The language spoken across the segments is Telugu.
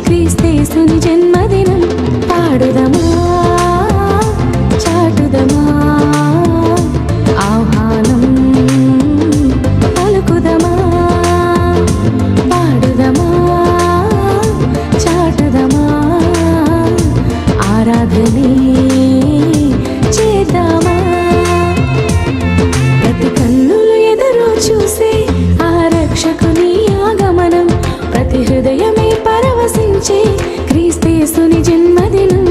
క్రీస్తేసుని జన్మదినం. పాడుదమా చాటుదమా ఆహ్వానం పలుకుదమా. పాడుదమా చాటుదమా ఆరాధనే చేద్దామా. ప్రతి కన్నులు ఎదురు చూసే ఆ రక్షకుని ఆగమనం. ప్రతి హృదయమే పరవశించే క్రీస్తేసుని జన్మదినం.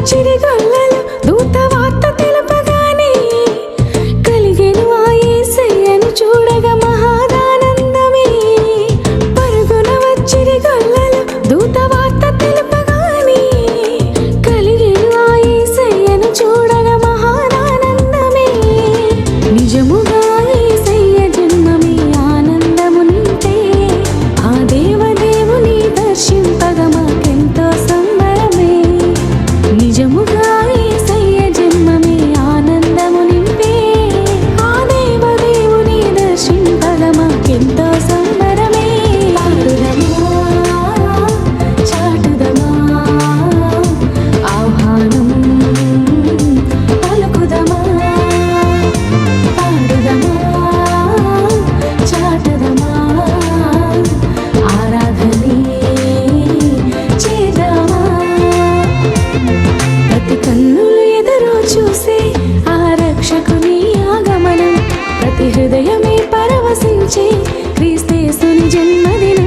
చిరుగొల్లలు దూత వార్త తెలుపగానే కలిగెను ఆ యేసయ్యను చూడగా మహాదానందమే. పరుగున వచ్చిరి గొల్లలు దూత వార్త తెలుపగానే కలిగెను ఆ యేసయ్యను చూడగా మహాదానందమే. నిజముగా యేసయ్య జన్మమే ఆనందము నింటే ఆ దేవదేవుని దర్శింపగా మాకెంతో సంబరమే. నిజముగా యేసయ్య జన్మమే ఆనందము నింపే ఆ దేవదేవుని దర్శింపగా మాకెంతో సంబరమే. పాడుదమా చాటుదమా ఆహ్వానం పలుకుదమా. పాడుదమా చాటుదమా ఆరాధనే చేద్దామా. ప్రతి కన్నులు ఎదురు చూసే ఆ రక్షకుని ఆగమనం. ప్రతి హృదయమే పరవశించే క్రీస్తేసుని జన్మదినం.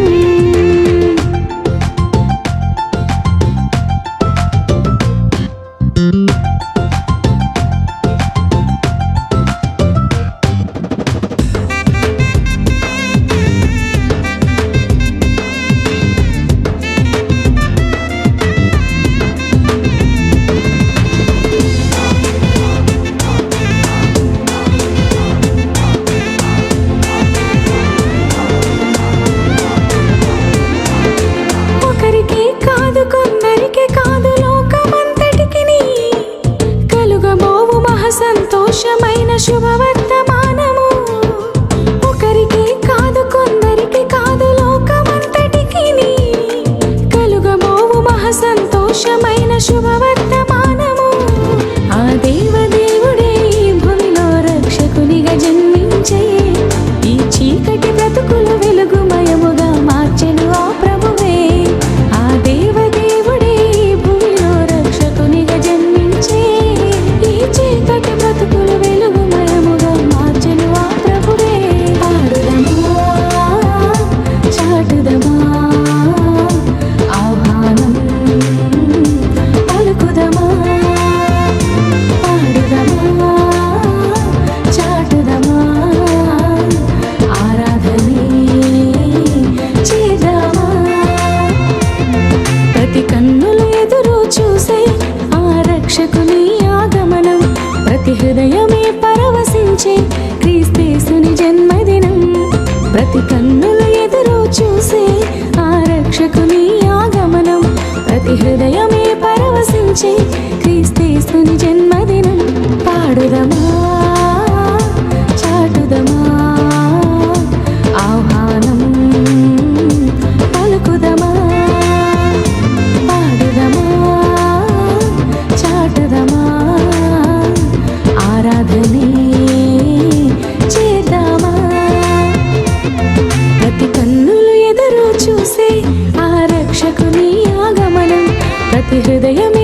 ఒకరికి కాదు కొందరికి కాదు లోకమంతటికిని కలుగబోవు మహా సంతోషమైన శుభవర్తమానము. ఒకరికి కాదు కొందరికి కాదు లోకమంతటికిని కలుగబోవు మహా సంతోషమైన శుభవర్తమానము. ఆ దేవదేవుడే ఈ భూమిలో రక్షకునిగా జన్మించే ఈ చీకటి బ్రతుకులు వెలుగుమయముగా మార్చెను ఆ ప్రభువే. ఆ దేవదేవుడే ఈ భూమిలో రక్షకునిగా జన్మించే ఈ చీకటి బ్రతుకులు వెలుగుమయముగా మార్చెను ఆ ప్రభువే. పాడుదమా చాటుదమా ఆహ్వానం పలుకుదమా. పాడుదమా చాటుదమా ఆరాధనే చేద్దామా. ప్రతి కన్నులు ఎదురు చూసే ఆ రక్షకుని ఆగమనం. ప్రతి హృదయమే పరవశించే క్రీస్తేసుని జన్మదినం. ప్రతి కన్నులు ఎదురు చూసే ఆ రక్షకుని ఆగమనం. ప్రతి హృదయమే పరవశించే క్రీస్తేసుని జన్మదినం. పాడుదమా చాటుదమా ఆహ్వానం పలుకుదమా. పాడుదమా చాటుదమా ఆరాధనే చేద్దామా. ప్రతి కన్నులు ఎదురు చూసే ఆ రక్షకుని ఆగమనం. ప్రతి హృదయమే